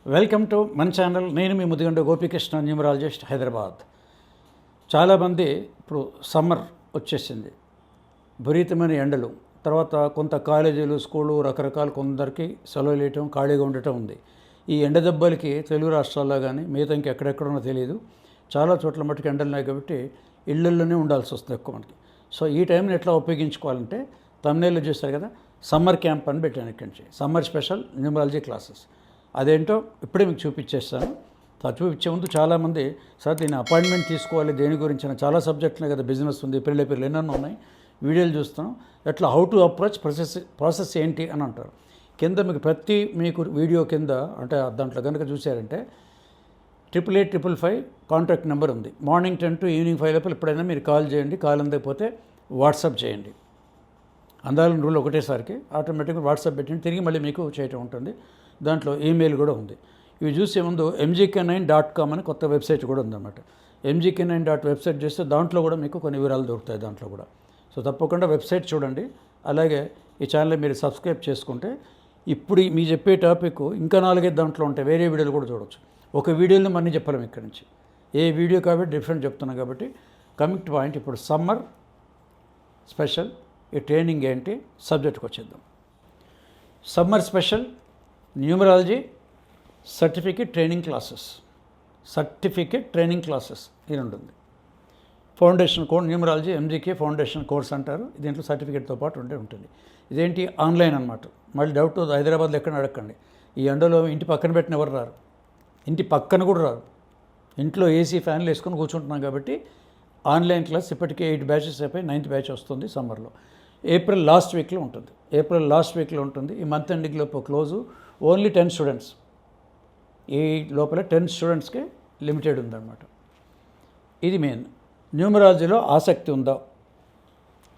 Welcome to మన channel. నేను మీ ముదిగండ Gopikrishna, numerologist, Hyderabad. చాలామంది ఇప్పుడు సమ్మర్ వచ్చేసింది, విపరీతమైన ఎండలు, తర్వాత కొంత కాలేజీలు, స్కూలు, రకరకాల కొందరికి సెలవులు వేయటం, ఖాళీగా ఉండటం ఉంది. ఈ ఎండ దెబ్బలకి తెలుగు రాష్ట్రాల్లో కానీ మిగతా ఇంకెక్కడెక్కడున్నా తెలియదు, చాలా చోట్ల మట్టుకు ఎండలు ఉన్నాయి కాబట్టి ఇళ్ళల్లోనే ఉండాల్సి వస్తుంది ఎక్కువ మనకి. సో ఈ టైంని ఎట్లా ఉపయోగించుకోవాలంటే, తమ్నేల్లో చూస్తారు కదా, సమ్మర్ క్యాంప్ అని పెట్టాను. ఇక్కడి నుంచి సమ్మర్ స్పెషల్ న్యూమరాలజీ క్లాసెస్. అదేంటో ఇప్పుడే మీకు చూపించేస్తాను. చూపించే ముందు చాలామంది, సార్ దీన్ని అపాయింట్మెంట్ తీసుకోవాలి, దేని గురించి చాలా కదా, బిజినెస్ ఉంది, పిల్లలు ఎన్నెన్నో ఉన్నాయి, వీడియోలు చూస్తాం, ఎట్లా హౌ టు అప్రోచ్ ప్రాసెస్ ఏంటి అని అంటారు. కింద మీకు వీడియో కింద అంటే దాంట్లో కనుక చూసారంటే 888555 కాంటాక్ట్ నెంబర్ ఉంది. మార్నింగ్ 10 to ఈవినింగ్ 5 లోపల ఎప్పుడైనా మీరు కాల్ చేయండి. కాల్ అందకపోతే వాట్సాప్ చేయండి. అందాలని రూల్ ఒకటేసారికి ఆటోమేటిక్గా వాట్సాప్ పెట్టండి, తిరిగి మళ్ళీ మీకు చేయటం ఉంటుంది. దాంట్లో ఈమెయిల్ కూడా ఉంది. ఇవి చూసే ముందు mgk9.com అని కొత్త వెబ్సైట్ కూడా ఉందన్నమాట. mgk9.వెబ్సైట్ చేస్తే దాంట్లో కూడా మీకు కొన్ని వివరాలు దొరుకుతాయి దాంట్లో కూడా. సో తప్పకుండా వెబ్సైట్ చూడండి. అలాగే ఈ ఛానల్ మీరు సబ్స్క్రైబ్ చేసుకుంటే ఇప్పుడు మీ చెప్పే టాపిక్ ఇంకా 4-5 దాంట్లో ఉంటాయి, వేరే వీడియోలు కూడా చూడవచ్చు. ఒక వీడియోలో మనీ చెప్పలేము ఇక్కడి నుంచి, ఏ వీడియో కాబట్టి డిఫరెంట్ చెప్తున్నాం కాబట్టి. కమింగ్ టు పాయింట్, ఇప్పుడు సమ్మర్ స్పెషల్ ఈ ట్రైనింగ్ ఏంటి, సబ్జెక్ట్కి వచ్చేద్దాం. Summer special numerology certificate training classes ఇది ఉంటుంది. Foundation course numerology MGK foundation course అంటారు. దీంట్లో సర్టిఫికేట్తో పాటు ఉంటుంది. ఇదేంటి, ఆన్లైన్ అనమాట. మళ్ళీ డౌట్ హైదరాబాద్లో ఎక్కడ అడగండి. ఈ ఎండలో ఇంటి పక్కన పెట్టిన ఎవరు రారు, ఇంటి పక్కన కూడా రారు. ఇంట్లో AC ఫ్యాన్లు వేసుకొని కూర్చుంటున్నాం కాబట్టి ఆన్లైన్ క్లాస్ ఇప్పటికే 8 బ్యాచెస్ అయిపోయి 9th బ్యాచ్ వస్తుంది సమ్మర్లో. ఏప్రిల్ లాస్ట్ వీక్లో ఉంటుంది. ఈ మంత్ ఎండింగ్ లోపు క్లోజు. Only 10 students. ఈ లోపల 10 స్టూడెంట్స్కి లిమిటెడ్ ఉందన్నమాట. ఇది మెయిన్. న్యూమరాలజీలో ఆసక్తి ఉందా,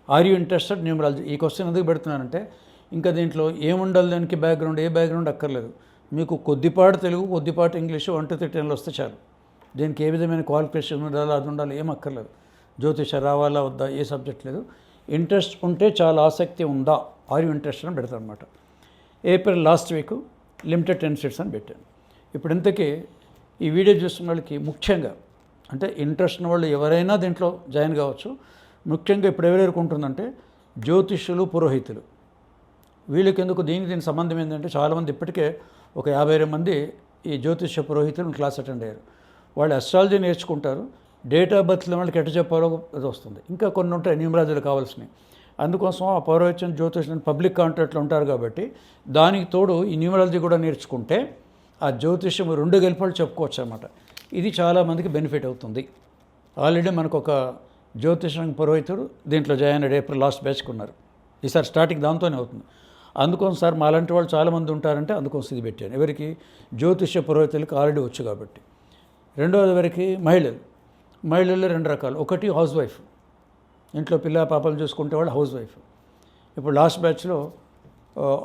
ఆర్ యూ ఇంట్రెస్టెడ్ న్యూమరాలజీ? ఈ క్వశ్చన్ ఎందుకు పెడుతున్నానంటే, ఇంకా దీంట్లో ఏముండాలి, దానికి ఏ బ్యాక్గ్రౌండ్ అక్కర్లేదు. మీకు కొద్దిపాటు తెలుగు, కొద్దిపాటు ఇంగ్లీషు, 1 to 10 వస్తే చాలు. దీనికి ఏ విధమైన క్వాలిఫికేషన్ ఉండాలి, అది ఉండాలి, ఏం అక్కర్లేదు. జ్యోతిష రావాలా వద్దా, ఏ సబ్జెక్ట్ లేదు. ఇంట్రెస్ట్ ఉంటే చాలా, ఆసక్తి ఉందా, ఆర్ యూ ఇంట్రెస్టెడ్ అని పెడతాను అనమాట. April last week limited 10 seats అని పెట్టాను. ఇప్పుడు ఇంతకీ ఈ వీడియో చూస్తున్న వాళ్ళకి ముఖ్యంగా, అంటే ఇంట్రెస్ట్ ఉన్న వాళ్ళు ఎవరైనా దీంట్లో జాయిన్ కావచ్చు. ముఖ్యంగా ఇప్పుడు ఎవరెవరికి ఉంటుందంటే జ్యోతిష్యులు, పురోహితులు. వీళ్ళకి ఎందుకు దీని సంబంధం ఏంటంటే, చాలామంది ఇప్పటికే ఒక 50 మంది ఈ జ్యోతిష్య పురోహితులను క్లాస్ అటెండ్ అయ్యారు. వాళ్ళు అస్ట్రాలజీ నేర్చుకుంటారు, డేట్ ఆఫ్ బర్త్లో వాళ్ళకి ఎట్ట చెప్పాలో అది వస్తుంది. ఇంకా కొన్ని ఉంటాయి న్యూమరాలజీలు కావాల్సినవి. అందుకోసం ఆ పౌరోహిత్యం, జ్యోతిష్యం పబ్లిక్ కాంట్రాక్ట్లో ఉంటారు కాబట్టి దానికి తోడు ఈ న్యూమరాలజీ కూడా నేర్చుకుంటే ఆ జ్యోతిష్యం 2 గెలుపులు చెప్పుకోవచ్చు అన్నమాట. ఇది చాలామందికి బెనిఫిట్ అవుతుంది. ఆల్రెడీ మనకు ఒక జ్యోతిషం పురోహితుడు దీంట్లో జాయిన్ అయ్యాడు, ఏప్రిల్ లాస్ట్ బ్యాచ్కి ఉన్నారు. ఈసారి స్టార్టింగ్ దాంతోనే అవుతుంది. అందుకోసం సార్ మాలాంటి వాళ్ళు చాలామంది ఉంటారంటే అందుకోసం ఇది పెట్టాను. ఎవరికి, జ్యోతిష్య పురోహితులకు ఆల్రెడీ వచ్చు కాబట్టి. రెండవది ఎవరికి, మహిళల్లో 2 రకాలు. ఒకటి హౌస్ వైఫ్, ఇంట్లో పిల్ల పాపలు చూసుకుంటే వాళ్ళు హౌస్ వైఫ్. ఇప్పుడు లాస్ట్ బ్యాచ్లో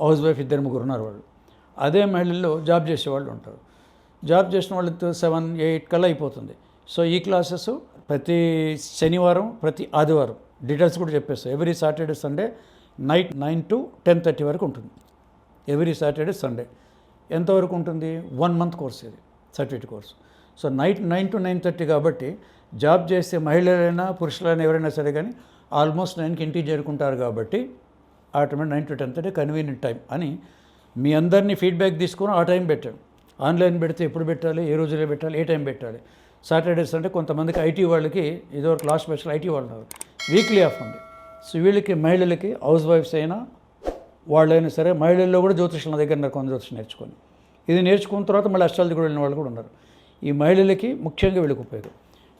హౌస్ వైఫ్ 2-3 ఉన్నారు వాళ్ళు. అదే మహిళల్లో జాబ్ చేసేవాళ్ళు ఉంటారు. జాబ్ చేసిన వాళ్ళతో 7-8 కల్లా అయిపోతుంది. సో ఈ క్లాసెస్ ప్రతి శనివారం, ప్రతి ఆదివారం, డీటెయిల్స్ కూడా చెప్పేస్తాను. Every Saturday Sunday night 9 to 10:30 వరకు ఉంటుంది. Every Saturday Sunday. ఎంతవరకు ఉంటుంది, 1 month కోర్స్ ఇది, certificate course. So night 9 to 9:30 కాబట్టి జాబ్ చేసే మహిళలైనా పురుషులైనా ఎవరైనా సరే కానీ ఆల్మోస్ట్ 9కి ఇంటికి చేరుకుంటారు కాబట్టి ఆటోమేటిక్ 9 to 10:30 కన్వీనియంట్ టైం అని మీ అందరినీ ఫీడ్బ్యాక్ తీసుకొని ఆ టైం పెట్టాను. ఆన్లైన్ పెడితే ఎప్పుడు పెట్టాలి, ఏ రోజులో పెట్టాలి, ఏ టైం పెట్టాలి. సాటర్డేస్ అంటే కొంతమందికి ఐటీ వాళ్ళకి, ఇదివరకు లాస్ట్ బ్యాచ్లో ఐటీ వాళ్ళు ఉన్నారు, వీక్లీ ఆఫ్ ఉంది. సో వీళ్ళకి, మహిళలకి, హౌస్ వైఫ్స్ అయినా వాళ్ళైనా సరే, మహిళల్లో కూడా జ్యోతిషుల దగ్గర ఉన్నారు, కొంత జ్యోతిషం నేర్చుకొని. ఇది నేర్చుకున్న తర్వాత మళ్ళీ అస్ట్రాలజీ కూడా వెళ్ళిన వాళ్ళు కూడా ఉన్నారు. ఈ మహిళలకి ముఖ్యంగా వీళ్ళకి ఉపయోగం.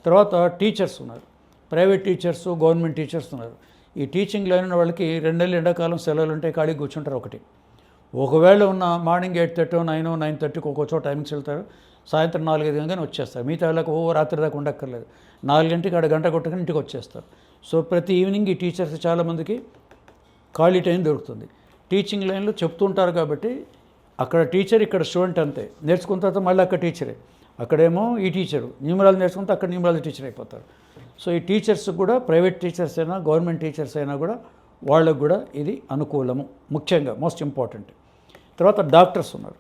తర్వాత టీచర్స్ ఉన్నారు, ప్రైవేట్ టీచర్స్, గవర్నమెంట్ టీచర్స్ ఉన్నారు. ఈ టీచింగ్ లైన్ ఉన్న వాళ్ళకి 2 నెలలు ఎండాకాలం సెలవులు ఉంటే ఖాళీ కూర్చుంటారు. ఒకవేళ ఉన్న మార్నింగ్ 8:30, 9, 9:30 ఒక్కో చోట టైమింగ్స్ వెళ్తారు. సాయంత్రం 4-5 గంటనే వచ్చేస్తారు. మిగతా వాళ్ళకి రాత్రి దాకా ఉండక్కర్లేదు. 4 గంటకి ఆడ గంట కొట్టుకుని ఇంటికి వచ్చేస్తారు. సో ప్రతి ఈవినింగ్ ఈ టీచర్స్ చాలామందికి ఖాళీ టైం దొరుకుతుంది. టీచింగ్ లైన్లో చెప్తుంటారు కాబట్టి అక్కడ టీచర్, ఇక్కడ స్టూడెంట్ అంతే. నేర్చుకున్న తర్వాత మళ్ళీ అక్కడ టీచరే, అక్కడేమో ఈ టీచరు. న్యూమరాలజీ నేర్చుకుంటే అక్కడ న్యూమరాలజీ టీచర్ అయిపోతారు. సో ఈ టీచర్స్ కూడా, ప్రైవేట్ టీచర్స్ అయినా గవర్నమెంట్ టీచర్స్ అయినా కూడా వాళ్ళకు కూడా ఇది అనుకూలము. ముఖ్యంగా మోస్ట్ ఇంపార్టెంట్. తర్వాత డాక్టర్స్ ఉన్నారు.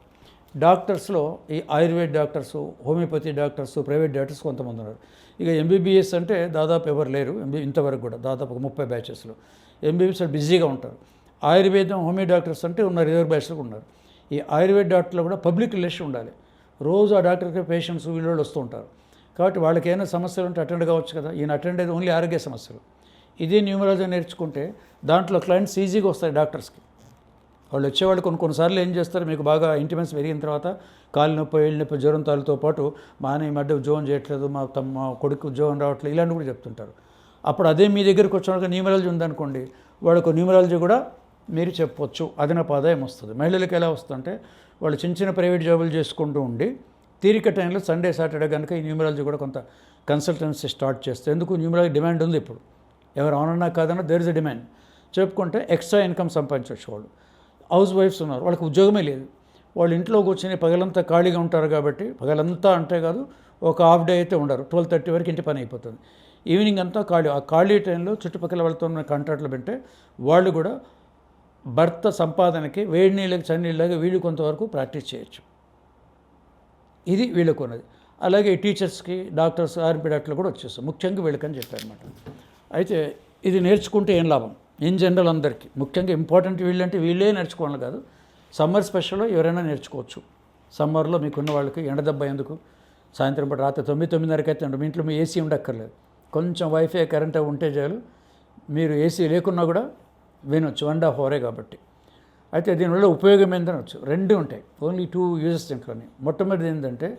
డాక్టర్స్లో ఈ Ayurveda doctors, homeopathy doctors, private doctors కొంతమంది ఉన్నారు. ఇక ఎంబీబీఎస్ అంటే దాదాపు ఎవరు లేరు ఇంతవరకు కూడా, దాదాపు 30 బ్యాచెస్లో. ఎంబీబీఎస్ బిజీగా ఉంటారు. ఆయుర్వేదం, హోమియో డాక్టర్స్ అంటే ఉన్నారు, 20 బ్యాచ్లు ఉన్నారు. ఈ ఆయుర్వేద డాక్టర్లో కూడా పబ్లిక్ రిలేషన్ ఉండాలి. రోజు ఆ డాక్టర్కి పేషెంట్స్ వీళ్ళు వస్తూ ఉంటారు. కాబట్టి వాళ్ళకి ఏమైనా సమస్యలు ఉంటే అటెండ్ కావచ్చు కదా. ఈయన అటెండ్ అయితే ఓన్లీ ఆరోగ్య సమస్యలు. ఇదే న్యూమరాలజీ నేర్చుకుంటే దాంట్లో క్లయింట్స్ ఈజీగా వస్తాయి డాక్టర్స్కి. వాళ్ళు వచ్చేవాళ్ళు కొన్నిసార్లు ఏం చేస్తారు, మీకు బాగా ఇంటిమెన్స్ పెరిగిన తర్వాత కాలు నొప్పి, ఏళ్ళు నొప్పి, జ్వరం తాలతో పాటు ఈ మధ్య ఉద్యోగం చేయట్లేదు, మా కొడుకు ఉద్యోగం రావట్లేదు, ఇలాంటివి కూడా చెప్తుంటారు. అప్పుడు అదే మీ దగ్గరికి వచ్చినాక న్యూమరాలజీ ఉందనుకోండి, వాళ్ళకు న్యూమరాలజీ కూడా మీరు చెప్పొచ్చు, అదనపు ఆదాయం వస్తుంది. మహిళలకు ఎలా వస్తుందంటే వాళ్ళు చిన్న ప్రైవేట్ జాబులు చేసుకుంటూ ఉండి తీరిక టైంలో సండే సాటర్డే కనుక ఈ న్యూమరాలజీ కూడా కొంత కన్సల్టెన్సీ స్టార్ట్ చేస్తే, ఎందుకు న్యూమరాలజీ డిమాండ్ ఉంది ఇప్పుడు, ఎవరు అవునన్నా కాదన్నా దేర్ ఇస్ ఎ డిమాండ్. చెప్పుకుంటే ఎక్స్ట్రా ఇన్కమ్ సంపాదించవచ్చు. వాళ్ళు హౌస్ వైఫ్స్ ఉన్నారు, వాళ్ళకి ఉద్యోగమే లేదు, వాళ్ళు ఇంట్లో కూర్చొని పగలంతా ఖాళీగా ఉంటారు. కాబట్టి పగలంతా అంటే కాదు, ఒక హాఫ్ డే అయితే ఉండరు, 12:30 వరకు ఇంటి పని అయిపోతుంది. ఈవినింగ్ అంతా ఖాళీ. ఆ ఖాళీ టైంలో చుట్టుపక్కల వాళ్ళతో ఉన్న కాంట్రాక్ట్లు పెడితే వాళ్ళు కూడా భర్త సంపాదనకి వేడి నీళ్ళకి చన్నీళ్ళగా వీళ్ళు కొంతవరకు ప్రాక్టీస్ చేయొచ్చు. ఇది వీళ్ళకు ఉన్నది. అలాగే టీచర్స్కి, డాక్టర్స్, ఆర్ఎంపీ డాక్టర్లు కూడా వచ్చేస్తాం, ముఖ్యంగా వీళ్ళకని చెప్పారనమాట. అయితే ఇది నేర్చుకుంటే ఏం లాభం ఇన్ జనరల్ అందరికీ, ముఖ్యంగా ఇంపార్టెంట్ వీళ్ళంటే వీళ్ళే నేర్చుకోవాలి కాదు, సమ్మర్ స్పెషల్లో ఎవరైనా నేర్చుకోవచ్చు. సమ్మర్లో మీకున్న వాళ్ళకి ఎండ దెబ్బ ఎందుకు, సాయంత్రం పూట రాత్రి 9-9:30 అయితే మీ ఇంట్లో మీ ఏసీ ఉండక్కర్లేదు, కొంచెం వైఫై కరెంట్ ఉంటే చాలు, మీరు ఏసీ లేకున్నా కూడా వినొచ్చు, 1.5 hour కాబట్టి. అయితే దీనివల్ల ఉపయోగం ఏంటనొచ్చు, రెండు ఉంటాయి, ఓన్లీ 2 యూజెస్ దీంట్లోనే. మొట్టమొదటిది ఏంటంటే,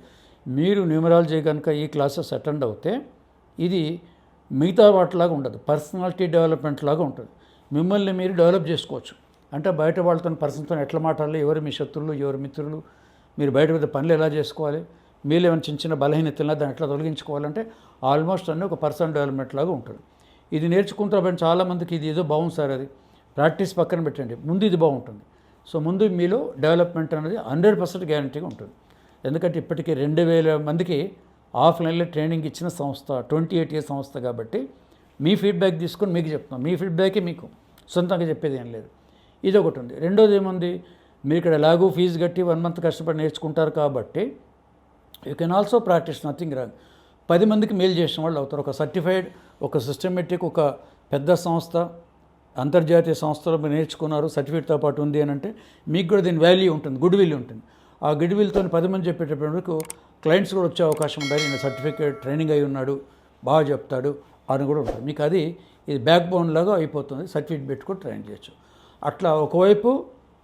మీరు న్యూమరాలజీ కనుక ఈ క్లాసెస్ అటెండ్ అవుతే ఇది మిగతా వాటిలాగా ఉండదు, పర్సనాలిటీ డెవలప్మెంట్ లాగా ఉంటుంది. మిమ్మల్ని మీరు డెవలప్ చేసుకోవచ్చు. అంటే బయట వాళ్ళతో పర్సన్తో ఎట్లా మాట్లాడాలి, ఎవరు మీ శత్రువులు, ఎవరు మిత్రులు, మీరు బయట మీద పనులు ఎలా చేసుకోవాలి, మీరు ఏమైనా చిన్న బలహీనతలు దాన్ని ఎట్లా తొలగించుకోవాలంటే ఆల్మోస్ట్ అన్నీ ఒక పర్సనల్ డెవలప్మెంట్ లాగా ఉంటుంది. ఇది నేర్చుకుంటారని చాలామందికి ఇది ఏదో బాగుంది సార్, అది ప్రాక్టీస్ పక్కన పెట్టండి, ముందు ఇది బాగుంటుంది. సో ముందు మీలో డెవలప్మెంట్ అనేది 100% గ్యారంటీగా ఉంటుంది. ఎందుకంటే ఇప్పటికీ 2000 మందికి ఆఫ్లైన్లో ట్రైనింగ్ ఇచ్చిన సంస్థ, 28 years సంస్థ. కాబట్టి మీ ఫీడ్బ్యాక్ తీసుకొని మీకు చెప్తున్నాం, మీ ఫీడ్బ్యాకే మీకు, సొంతంగా చెప్పేది ఏం లేదు. ఇది ఒకటి ఉంది. రెండోది ఏముంది, మీరు ఇక్కడ ఎలాగూ ఫీజు కట్టి 1 month కష్టపడి నేర్చుకుంటారు కాబట్టి you can also practice, nothing wrong. 10 మందికి మెయిల్ చేసిన వాళ్ళు అవుతారు. ఒక సర్టిఫైడ్, ఒక సిస్టమేటిక్, ఒక పెద్ద సంస్థ, అంతర్జాతీయ సంస్థలో మీరు నేర్చుకున్నారు, సర్టిఫికేట్తో పాటు ఉంది అని అంటే మీకు కూడా దీని వాల్యూ ఉంటుంది, గుడ్ విల్ ఉంటుంది. ఆ గుడ్ విల్తో 10 మంది చెప్పేటప్పటికి క్లయింట్స్ కూడా వచ్చే అవకాశం ఉండాలి. నేను సర్టిఫికేట్ ట్రైనింగ్ అయి ఉన్నాడు, బాగా చెప్తాడు అని కూడా ఉంటుంది. మీకు అది ఇది బ్యాక్ బోన్ లాగా అయిపోతుంది, సర్టిఫికేట్ పెట్టుకొని ట్రైన్ చేయొచ్చు. అట్లా ఒకవైపు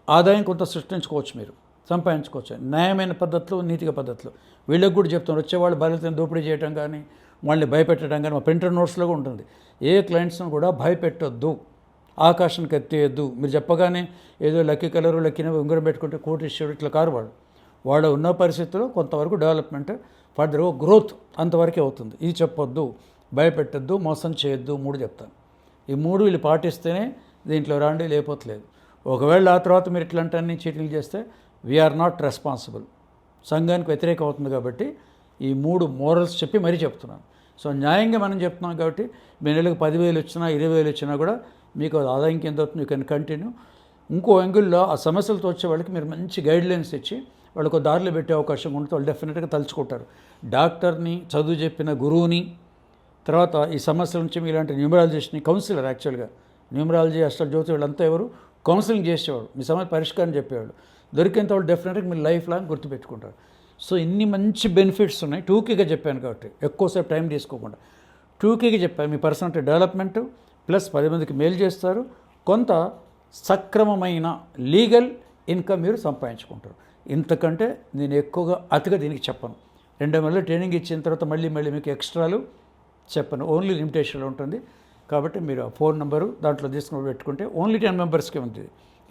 ఆదాయం కొంత సృష్టించుకోవచ్చు, మీరు సంపాదించుకోవచ్చు న్యాయమైన పద్ధతిలో, నీతిగా పద్ధతిలో. వీళ్ళకి కూడా చెప్తాను, వచ్చేవాళ్ళు బాధ్యతను దోపిడీ చేయడం కానీ, వాళ్ళని భయపెట్టడం కానీ, మా ప్రింటర్ నోట్స్లో కూడా ఉంటుంది. ఏ క్లయింట్స్ని కూడా భయపెట్టొద్దు, ఆకాశానికి ఎత్తేయద్దు. మీరు చెప్పగానే ఏదో లక్కీ కలరు, లక్కీని ఉంగరం పెట్టుకుంటే కోటీశ్వరుడు ఇట్లా కారు వాళ్ళ ఉన్న పరిస్థితుల్లో కొంతవరకు డెవలప్మెంట్, ఫర్దర్ గ్రోత్ అంతవరకే అవుతుంది. ఇది చెప్పొద్దు, భయపెట్టద్దు, మోసం చేయొద్దు, 3 చెప్తాను. ఈ 3 వీళ్ళు పాటిస్తేనే దీంట్లో రాండి, లేకపోతలేదు. ఒకవేళ ఆ తర్వాత మీరు ఇట్లాంటి చీటింగ్ చేస్తే వీఆర్ నాట్ రెస్పాన్సిబుల్, సంఘానికి వ్యతిరేకం అవుతుంది. కాబట్టి ఈ 3 మోరల్స్ చెప్పి మరీ చెప్తున్నాను. సో న్యాయంగా మనం చెప్తున్నాం కాబట్టి మీ నెలకు 10,000 వచ్చినా 20,000 వచ్చినా కూడా మీకు ఆదాయం కింద అవుతుంది, యూ కెన్ కంటిన్యూ. ఇంకో యాంగిల్లో ఆ సమస్యలతో వచ్చే వాళ్ళకి మీరు మంచి గైడ్లైన్స్ ఇచ్చి వాళ్ళకు దారిలో పెట్టే అవకాశం ఉంటుంది. వాళ్ళు డెఫినెట్గా తలుచుకుంటారు. డాక్టర్ని, చదువు చెప్పిన గురువుని, తర్వాత ఈ సమస్యల నుంచి ఇలాంటి న్యూమరాలజిస్ట్ని, కౌన్సిలర్, యాక్చువల్గా న్యూమరాలజీ, అస్ట్రాలజీ వీళ్ళంతా ఎవరు కౌన్సిలింగ్ చేసేవాడు, మీ సమస్య పరిష్కారం చెప్పేవాడు. దొరికేంత వాళ్ళు డెఫినెట్గా మీరు లైఫ్ లాంగ్ గుర్తుపెట్టుకుంటారు. సో ఇన్ని మంచి బెనిఫిట్స్ ఉన్నాయి. టూకీగా చెప్పాను కాబట్టి ఎక్కువసేపు టైం తీసుకోకుండా టూకీగా చెప్పాను. మీ పర్సనాలిటీ డెవలప్మెంట్ ప్లస్ 10 మందికి మెయిల్ చేస్తారు, కొంత సక్రమమైన లీగల్ ఇన్కమ్ మీరు సంపాదించుకుంటారు. ఇంతకంటే నేను ఎక్కువగా అతిగా దీనికి చెప్పను. 2 నెలలు ట్రైనింగ్ ఇచ్చిన తర్వాత మళ్ళీ మీకు ఎక్స్ట్రాలు చెప్పను, ఓన్లీ లిమిటేషన్లో ఉంటుంది. కాబట్టి మీరు ఆ 4 నెంబరు దాంట్లో తీసుకుని పెట్టుకుంటే ఓన్లీ 10 మెంబర్స్కి ఉంటుంది.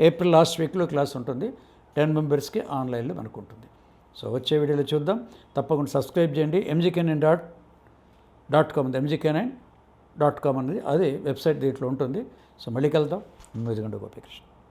ఏప్రిల్ లాస్ట్ వీక్లో క్లాస్ ఉంటుంది, 10 మెంబర్స్కి ఆన్లైన్లో మనకు ఉంటుంది. సో వచ్చే వీడియోలో చూద్దాం. తప్పకుండా సబ్స్క్రైబ్ చేయండి. mgk9.com ఉంది, mgk9.com అనేది అదే వెబ్సైట్ దీంట్లో ఉంటుంది. సో మళ్ళీ కలుద్దాం. 9 గంటల గోపికృష్ణ.